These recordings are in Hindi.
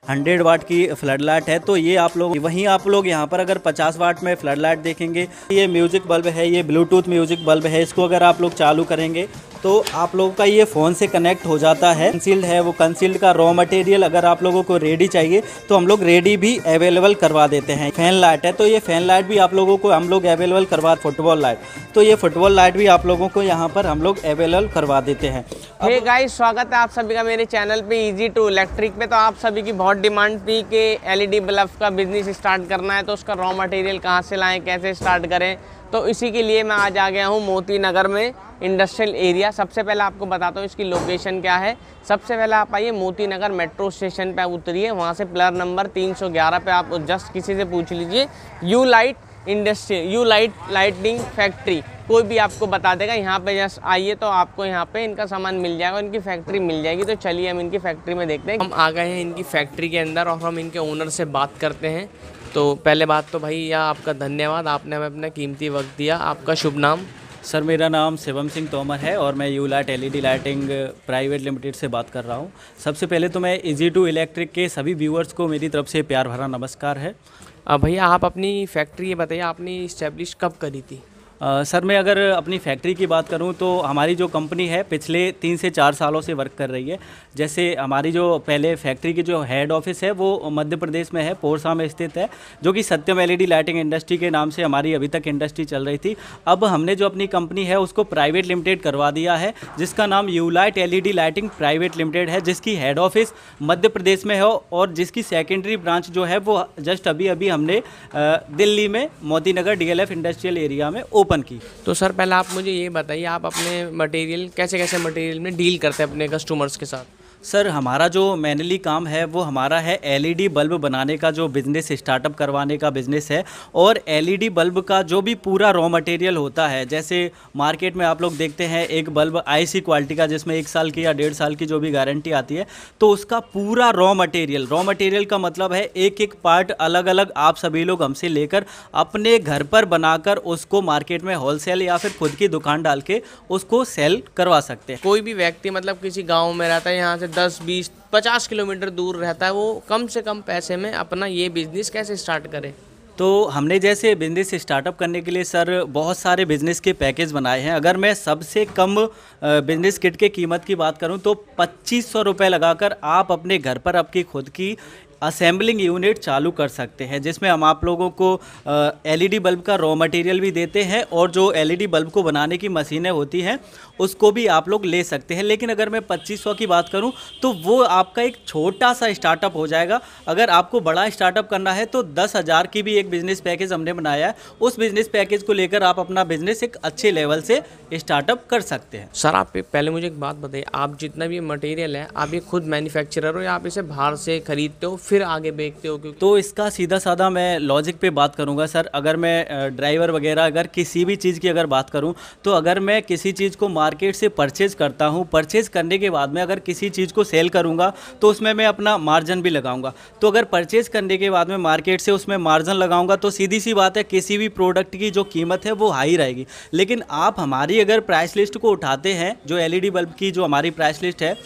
100 वाट की फ्लड लाइट है। तो ये आप लोग यहाँ पर अगर 50 वाट में फ्लड लाइट देखेंगे, ये म्यूजिक बल्ब है, ये ब्लूटूथ म्यूजिक बल्ब है। इसको अगर आप लोग चालू करेंगे तो आप लोगों का ये फ़ोन से कनेक्ट हो जाता है। कंसील्ड है, वो कंसील्ड का रॉ मटेरियल अगर आप लोगों को रेडी चाहिए तो हम लोग रेडी भी अवेलेबल करवा देते हैं। फैन लाइट है, तो ये फैन लाइट भी आप लोगों को हम लोग अवेलेबल करवा। फुटबॉल लाइट, तो ये फुटबॉल लाइट भी आप लोगों को यहाँ पर हम लोग अवेलेबल करवा देते हैं। हे गाइस, स्वागत है आप सभी का मेरे चैनल पे इजी टू इलेक्ट्रिक पे। तो आप सभी की बहुत डिमांड थी कि एलईडी बल्ब का बिजनेस स्टार्ट करना है, तो उसका रॉ मटेरियल कहाँ से लाएं, कैसे स्टार्ट करें। तो इसी के लिए मैं आज आ गया हूँ मोती नगर में, इंडस्ट्रियल एरिया। सबसे पहले आपको बताता हूँ इसकी लोकेशन क्या है। सबसे पहले आप आइए मोती नगर मेट्रो स्टेशन पे उतरिए, वहाँ से प्लर नंबर 311 पे आप जस्ट किसी से पूछ लीजिए you light industry, you light lighting factory, कोई भी आपको बता देगा। यहाँ पे जस्ट आइए तो आपको यहाँ पे इनका सामान मिल जाएगा, इनकी फैक्ट्री मिल जाएगी। तो चलिए हम इनकी फैक्ट्री में देखते हैं। हम आ गए हैं इनकी फैक्ट्री के अंदर और हम इनके ओनर से बात करते हैं। तो पहले बात तो भैया आपका धन्यवाद, आपने हमें अपना कीमती वक्त दिया। आपका शुभ नाम? सर, मेरा नाम शिवम सिंह तोमर है और मैं you light LED lighting private limited से बात कर रहा हूँ। सबसे पहले तो मैं इजी टू इलेक्ट्रिक के सभी व्यूअर्स को मेरी तरफ से प्यार भरा नमस्कार है। भैया आप अपनी फैक्ट्री ये बताइए, आपने इस्टेब्लिश कब करी थी? सर, मैं अगर अपनी फैक्ट्री की बात करूं तो हमारी जो कंपनी है पिछले 3 से 4 सालों से वर्क कर रही है। जैसे हमारी जो पहले फैक्ट्री की जो हेड ऑफिस है वो मध्य प्रदेश में है, पोरसा में स्थित है, जो कि सत्यम एलईडी लाइटिंग इंडस्ट्री के नाम से हमारी अभी तक इंडस्ट्री चल रही थी। अब हमने जो अपनी कंपनी है उसको प्राइवेट लिमिटेड करवा दिया है, जिसका नाम you light LED lighting private limited है, जिसकी हेड ऑफिस मध्य प्रदेश में है और जिसकी सेकेंडरी ब्रांच जो है वो जस्ट अभी हमने दिल्ली में Moti Nagar DLF industrial area में ओपन की। तो सर पहले आप मुझे ये बताइए, आप अपने मटेरियल कैसे मटेरियल में डील करते हैं अपने कस्टमर्स के साथ? सर, हमारा जो मेनली काम है वो हमारा है एलईडी बल्ब बनाने का, जो बिज़नेस स्टार्टअप करवाने का बिज़नेस है। और एलईडी बल्ब का जो भी पूरा रॉ मटेरियल होता है, जैसे मार्केट में आप लोग देखते हैं एक बल्ब आईसी क्वालिटी का जिसमें 1 साल की या 1.5 साल की जो भी गारंटी आती है, तो उसका पूरा रॉ मटेरियल का मतलब है एक एक पार्ट अलग अलग आप सभी लोग हमसे लेकर अपने घर पर बनाकर उसको मार्केट में होलसेल या फिर खुद की दुकान डाल के उसको सेल करवा सकते हैं। कोई भी व्यक्ति मतलब किसी गाँव में रहता है, यहाँ से 10, 20, 50 किलोमीटर दूर रहता है, वो कम से कम पैसे में अपना ये बिजनेस कैसे स्टार्ट करे? तो हमने जैसे बिज़नेस स्टार्टअप करने के लिए सर बहुत सारे बिज़नेस के पैकेज बनाए हैं। अगर मैं सबसे कम बिज़नेस किट के कीमत की बात करूं तो 2500 रुपये लगाकर आप अपने घर पर आपकी खुद की असेंबलिंग यूनिट चालू कर सकते हैं, जिसमें हम आप लोगों को एलईडी बल्ब का रॉ मटेरियल भी देते हैं और जो एलईडी बल्ब को बनाने की मशीनें होती हैं उसको भी आप लोग ले सकते हैं। लेकिन अगर मैं 2500 की बात करूं तो वो आपका एक छोटा सा स्टार्टअप हो जाएगा। अगर आपको बड़ा स्टार्टअप करना है तो 10,000 की भी एक बिज़नेस पैकेज हमने बनाया है। उस बिज़नेस पैकेज को लेकर आप अपना बिज़नेस एक अच्छे लेवल से स्टार्टअप कर सकते हैं। सर, आप पहले मुझे एक बात बताइए, आप जितना भी मटेरियल है आप ये खुद मैन्युफैक्चरर हो या आप इसे बाहर से खरीदते हो फिर आगे बेचते हो? क्योंकि तो इसका सीधा साधा मैं लॉजिक पे बात करूंगा सर। अगर मैं ड्राइवर वगैरह अगर किसी भी चीज़ की अगर बात करूं तो अगर मैं किसी चीज़ को मार्केट से परचेज़ करता हूं, परचेज़ करने के बाद में अगर किसी चीज़ को सेल करूंगा तो उसमें मैं अपना मार्जिन भी लगाऊंगा। तो अगर परचेज़ करने के बाद में मार्केट से उसमें मार्जिन लगाऊंगा तो सीधी सी बात है किसी भी प्रोडक्ट की जो कीमत है वो हाई रहेगी। लेकिन आप हमारी अगर प्राइस लिस्ट को उठाते हैं, जो एलईडी बल्ब की जो हमारी प्राइस लिस्ट है,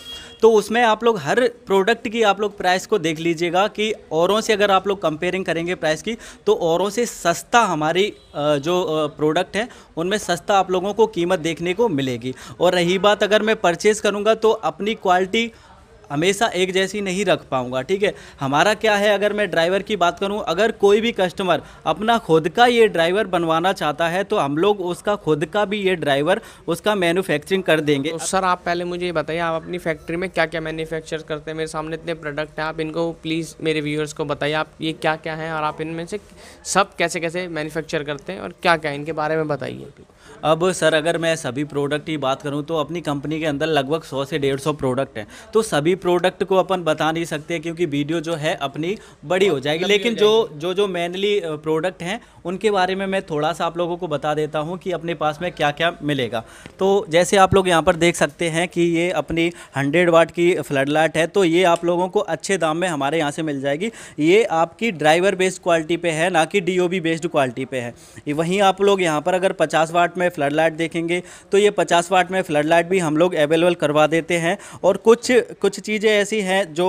तो उसमें आप लोग हर प्रोडक्ट की आप लोग प्राइस को देख लीजिएगा कि औरों से अगर आप लोग कंपेयरिंग करेंगे प्राइस की तो औरों से सस्ता हमारी जो प्रोडक्ट है उनमें सस्ता आप लोगों को कीमत देखने को मिलेगी। और रही बात अगर मैं परचेज़ करूंगा तो अपनी क्वालिटी हमेशा एक जैसी नहीं रख पाऊंगा, ठीक है। हमारा क्या है, अगर मैं ड्राइवर की बात करूं, अगर कोई भी कस्टमर अपना खुद का ये ड्राइवर बनवाना चाहता है तो हम लोग उसका खुद का भी ये ड्राइवर उसका मैन्युफैक्चरिंग कर देंगे। तो सर आप पहले मुझे ये बताइए, आप अपनी फैक्ट्री में क्या क्या मैन्युफैक्चर करते हैं? मेरे सामने इतने प्रोडक्ट हैं, आप इनको प्लीज़ मेरे व्यूअर्स को बताइए आप ये क्या क्या हैं और आप इनमें से सब कैसे कैसे मैन्युफैक्चर करते हैं और क्या क्या इनके बारे में बताइए। अब सर अगर मैं सभी प्रोडक्ट की बात करूं तो अपनी कंपनी के अंदर लगभग 100 से 150 प्रोडक्ट हैं। तो सभी प्रोडक्ट को अपन बता नहीं सकते क्योंकि वीडियो जो है अपनी बड़ी हो जाएगी। लेकिन जो मेनली प्रोडक्ट हैं उनके बारे में मैं थोड़ा सा आप लोगों को बता देता हूं कि अपने पास में क्या क्या मिलेगा। तो जैसे आप लोग यहाँ पर देख सकते हैं कि ये अपनी 100 वाट की फ्लड लाइट है, तो ये आप लोगों को अच्छे दाम में हमारे यहाँ से मिल जाएगी। ये आपकी ड्राइवर बेस्ड क्वालिटी पे है, ना कि डीओबी बेस्ड क्वालिटी पे है। वहीं आप लोग यहाँ पर अगर 50 वाट में फ्लड लाइट देखेंगे तो ये 50 वाट में फ्लड लाइट भी हम लोग अवेलेबल करवा देते हैं। और कुछ चीज़ें ऐसी हैं जो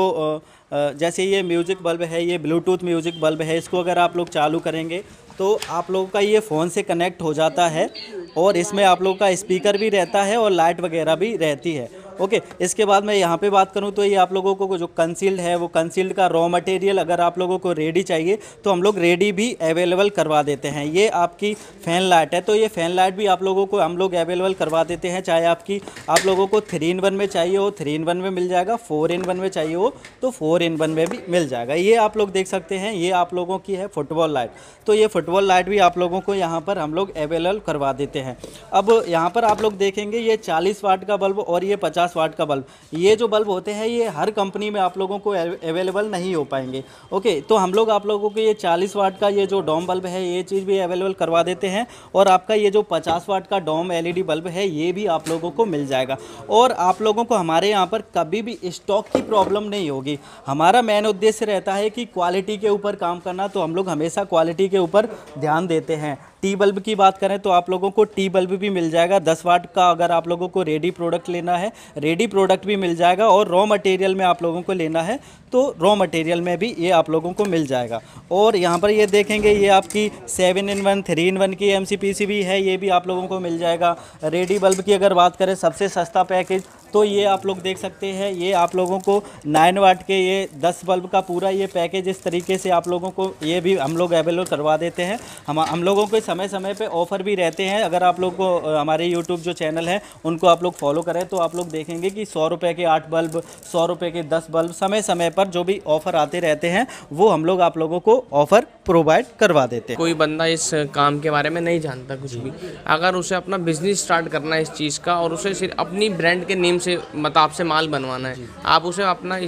जैसे ये म्यूज़िक बल्ब है, ये ब्लूटूथ म्यूज़िक बल्ब है, इसको अगर आप लोग चालू करेंगे तो आप लोगों का ये फ़ोन से कनेक्ट हो जाता है और इसमें आप लोगों का स्पीकर भी रहता है और लाइट वगैरह भी रहती है। ओके, इसके बाद मैं यहाँ पे बात करूँ तो ये आप लोगों को जो कंसील्ड है वो कंसील्ड का रॉ मटेरियल अगर आप लोगों को रेडी चाहिए तो हम लोग रेडी भी अवेलेबल करवा देते हैं। ये आपकी फ़ैन लाइट है, तो ये फ़ैन लाइट भी आप लोगों को हम लोग अवेलेबल करवा देते हैं। चाहे आप लोगों को 3-in-1 में चाहिए हो 3-in-1 में मिल जाएगा, 4-in-1 में चाहिए हो तो 4-in-1 में भी मिल जाएगा। ये आप लोग देख सकते हैं, ये आप लोगों की है फुटबॉल लाइट, तो ये फुटबॉल लाइट भी आप लोगों को यहाँ पर हम लोग अवेलेबल करवा देते हैं। अब यहाँ पर आप लोग देखेंगे ये 40 वाट का बल्ब और ये 50 वाट का बल्ब, ये जो बल्ब होते हैं ये हर कंपनी में आप लोगों को अवेलेबल नहीं हो पाएंगे। ओके, तो हम लोग आप लोगों को ये 40 वाट का ये जो डोम बल्ब है ये चीज़ भी अवेलेबल करवा देते हैं और आपका ये जो 50 वाट का डोम LED बल्ब है ये भी आप लोगों को मिल जाएगा। और आप लोगों को हमारे यहाँ पर कभी भी स्टॉक की प्रॉब्लम नहीं होगी। हमारा मेन उद्देश्य रहता है कि क्वालिटी के ऊपर काम करना, तो हम लोग हमेशा क्वालिटी के ऊपर ध्यान देते हैं। टी बल्ब की बात करें तो आप लोगों को टी बल्ब भी मिल जाएगा 10 वाट का। अगर आप लोगों को रेडी प्रोडक्ट लेना है रेडी प्रोडक्ट भी मिल जाएगा, और रॉ मटेरियल में आप लोगों को लेना है तो रॉ मटेरियल में भी ये आप लोगों को मिल जाएगा। और यहाँ पर ये देखेंगे ये आपकी 7-in-1 3-in-1 की MCPC भी है, ये भी आप लोगों को मिल जाएगा। रेडी बल्ब की अगर बात करें सबसे सस्ता पैकेज तो ये आप लोग देख सकते हैं, ये आप लोगों को 9 वाट के ये 10 बल्ब का पूरा ये पैकेज इस तरीके से आप लोगों को ये भी हम लोग अवेलेबल करवा देते हैं। हम लोगों के समय समय पे ऑफ़र भी रहते हैं। अगर आप लोग को हमारे यूट्यूब जो चैनल है उनको आप लोग फॉलो करें तो आप लोग देखेंगे कि 100 रुपये के 8 बल्ब, 100 रुपये के 10 बल्ब, समय समय पर जो भी ऑफ़र आते रहते हैं वो हम लोग आप लोगों को ऑफ़र प्रोवाइड करवा देते हैं। कोई बंदा इस काम के बारे में नहीं जानता कुछ भी, अगर उसे अपना बिजनेस स्टार्ट करना है इस चीज़ का और उसे सिर्फ अपनी ब्रांड के नेम से मतलब आपसे माल बनवाना है, आप उसे अपना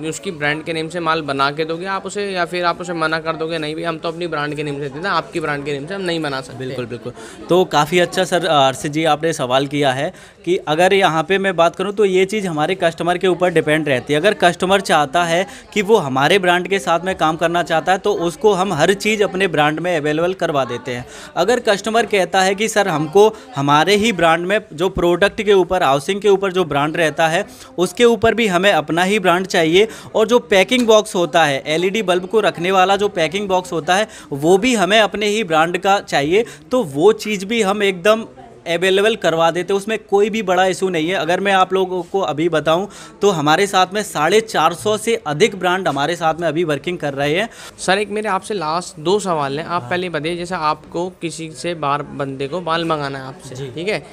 उसकी ब्रांड के नेम से माल बना के दोगे आप उसे, या फिर आप उसे मना कर दोगे नहीं भाई हम तो अपनी ब्रांड के नेम से देते हैं, आपकी ब्रांड के नेम से हम नहीं बना सकते? बिल्कुल बिल्कुल। तो काफ़ी अच्छा सर अर्षित जी आपने सवाल किया है कि अगर यहाँ पे मैं बात करूँ तो ये चीज़ हमारे कस्टमर के ऊपर डिपेंड रहती है। अगर कस्टमर चाहता है कि वो हमारे ब्रांड के साथ में काम करना चाहता है तो उसको हम हर चीज़ अपने ब्रांड में अवेलेबल करवा देते हैं। अगर कस्टमर कहता है कि सर हमको हमारे ही ब्रांड में जो प्रोडक्ट के ऊपर, हाउसिंग के ऊपर जो ब्रांड रहता है उसके ऊपर भी हमें अपना ही ब्रांड चाहिए, और जो पैकिंग बॉक्स होता है LED बल्ब को रखने वाला जो पैकिंग बॉक्स होता है वो भी हमें अपने ही ब्रांड का चाहिए, तो वो चीज़ भी हम एकदम अवेलेबल करवा देते हैं। उसमें कोई भी बड़ा इशू नहीं है। अगर मैं आप लोगों को अभी बताऊं तो हमारे साथ में 450 से अधिक ब्रांड हमारे साथ में अभी वर्किंग कर रहे हैं। सर एक मेरे आपसे लास्ट 2 सवाल हैं। आप पहले बताइए, जैसे आपको किसी से बाहर बंदे को माल मंगाना है आपसे, ठीक है,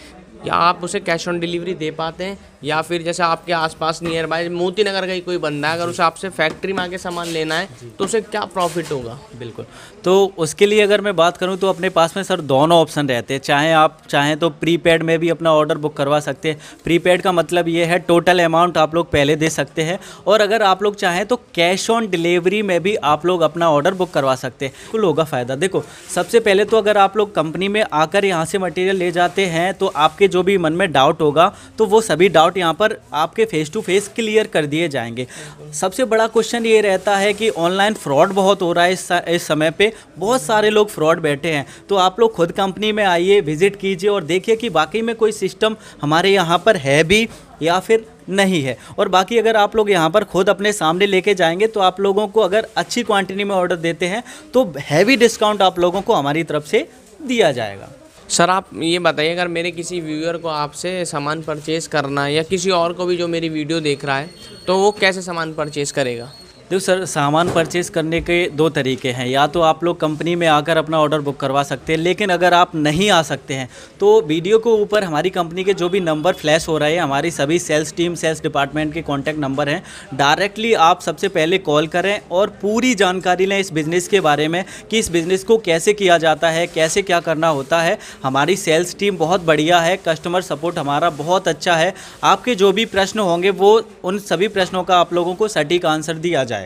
या आप उसे कैश ऑन डिलीवरी दे पाते हैं, या फिर जैसे आपके आसपास नियर बाय मोती नगर का ही कोई बंदा है अगर उसे आपसे फैक्ट्री में आके सामान लेना है तो उसे क्या प्रॉफिट होगा? बिल्कुल, तो उसके लिए अगर मैं बात करूं तो अपने पास में सर दोनों ऑप्शन रहते हैं। चाहे आप चाहें तो प्रीपेड में भी अपना ऑर्डर बुक करवा सकते हैं। प्रीपेड का मतलब ये है टोटल अमाउंट आप लोग पहले दे सकते हैं, और अगर आप लोग चाहें तो कैश ऑन डिलीवरी में भी आप लोग अपना ऑर्डर बुक करवा सकते हैं। कुल होगा फ़ायदा। देखो, सबसे पहले तो अगर आप लोग कंपनी में आकर यहाँ से मटेरियल ले जाते हैं तो आपके जो भी मन में डाउट होगा तो वो सभी डाउट यहाँ पर आपके फेस टू फेस क्लियर कर दिए जाएंगे। सबसे बड़ा क्वेश्चन ये रहता है कि ऑनलाइन फ्रॉड बहुत हो रहा है इस समय पे, बहुत सारे लोग फ्रॉड बैठे हैं। तो आप लोग खुद कंपनी में आइए, विजिट कीजिए और देखिए कि वाकई में कोई सिस्टम हमारे यहाँ पर है भी या फिर नहीं है। और बाकी अगर आप लोग यहाँ पर खुद अपने सामने लेके जाएंगे तो आप लोगों को अगर अच्छी क्वांटिटी में ऑर्डर देते हैं तो हैवी डिस्काउंट आप लोगों को हमारी तरफ से दिया जाएगा। सर आप ये बताइए, अगर मेरे किसी व्यूअर को आपसे सामान परचेज़ करना है या किसी और को भी जो मेरी वीडियो देख रहा है तो वो कैसे सामान परचेज़ करेगा? देखो सर, सामान परचेज़ करने के 2 तरीके हैं। या तो आप लोग कंपनी में आकर अपना ऑर्डर बुक करवा सकते हैं, लेकिन अगर आप नहीं आ सकते हैं तो वीडियो के ऊपर हमारी कंपनी के जो भी नंबर फ्लैश हो रहे हैं, हमारी सभी सेल्स टीम, सेल्स डिपार्टमेंट के कॉन्टैक्ट नंबर हैं। डायरेक्टली आप सबसे पहले कॉल करें और पूरी जानकारी लें इस बिज़नेस के बारे में कि इस बिज़नेस को कैसे किया जाता है, कैसे क्या करना होता है। हमारी सेल्स टीम बहुत बढ़िया है, कस्टमर सपोर्ट हमारा बहुत अच्छा है। आपके जो भी प्रश्न होंगे वो उन सभी प्रश्नों का आप लोगों को सटीक आंसर दिया जाएगा।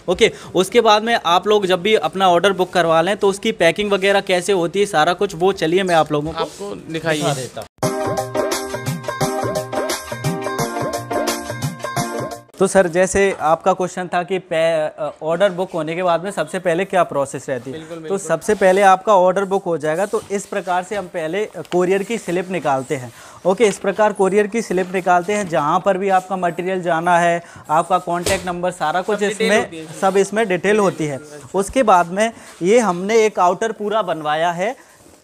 ओके, उसके बाद में आप लोग जब भी अपना ऑर्डर बुक करवा लें तो उसकी पैकिंग वगैरह कैसे होती है, सारा कुछ वो चलिए मैं आप लोगों को दिखाइए देता हूँ। तो सर जैसे आपका क्वेश्चन था कि ऑर्डर बुक होने के बाद में सबसे पहले क्या प्रोसेस रहती है, तो सबसे पहले आपका ऑर्डर बुक हो जाएगा तो इस प्रकार से हम पहले कोरियर की स्लिप निकालते हैं। ओके, इस प्रकार कोरियर की स्लिप निकालते हैं, जहाँ पर भी आपका मटेरियल जाना है, आपका कॉन्टैक्ट नंबर, सारा कुछ इसमें सब इसमें डिटेल होती है। उसके बाद में ये हमने एक आउटर पूरा बनवाया है।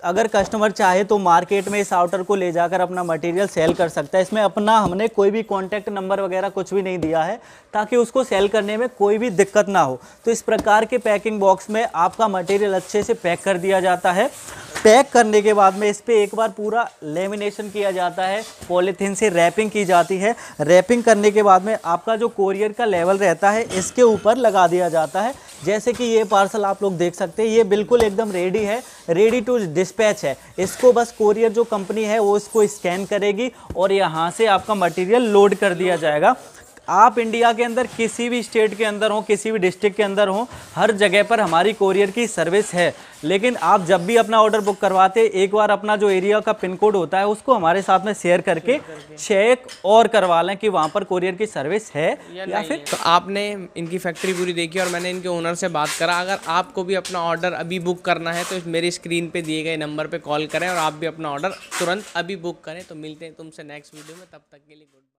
अगर कस्टमर चाहे तो मार्केट में इस आउटर को ले जाकर अपना मटेरियल सेल कर सकता है। इसमें अपना हमने कोई भी कॉन्टैक्ट नंबर वगैरह कुछ भी नहीं दिया है, ताकि उसको सेल करने में कोई भी दिक्कत ना हो। तो इस प्रकार के पैकिंग बॉक्स में आपका मटेरियल अच्छे से पैक कर दिया जाता है। पैक करने के बाद में इस पर एक बार पूरा लेमिनेशन किया जाता है, पॉलीथीन से रैपिंग की जाती है। रैपिंग करने के बाद में आपका जो कोरियर का लेवल रहता है इसके ऊपर लगा दिया जाता है। जैसे कि ये पार्सल आप लोग देख सकते हैं, ये बिल्कुल एकदम रेडी है, रेडी टू डिस्पैच है। इसको बस कोरियर जो कंपनी है वो इसको स्कैन करेगी और यहाँ से आपका मटेरियल लोड कर दिया जाएगा। आप इंडिया के अंदर किसी भी स्टेट के अंदर हो, किसी भी डिस्ट्रिक्ट के अंदर हो, हर जगह पर हमारी कोरियर की सर्विस है। लेकिन आप जब भी अपना ऑर्डर बुक करवाते, एक बार अपना जो एरिया का पिन कोड होता है उसको हमारे साथ में शेयर करके चेक और करवा लें कि वहाँ पर कोरियर की सर्विस है या फिर। तो आपने इनकी फैक्ट्री पूरी देखी और मैंने इनके ओनर से बात करा। अगर आपको भी अपना ऑर्डर अभी बुक करना है तो मेरी स्क्रीन पे दिए गए नंबर पे कॉल करें और आप भी अपना ऑर्डर तुरंत अभी बुक करें। तो मिलते हैं तुमसे नेक्स्ट वीडियो में, तब तक के लिए गुड।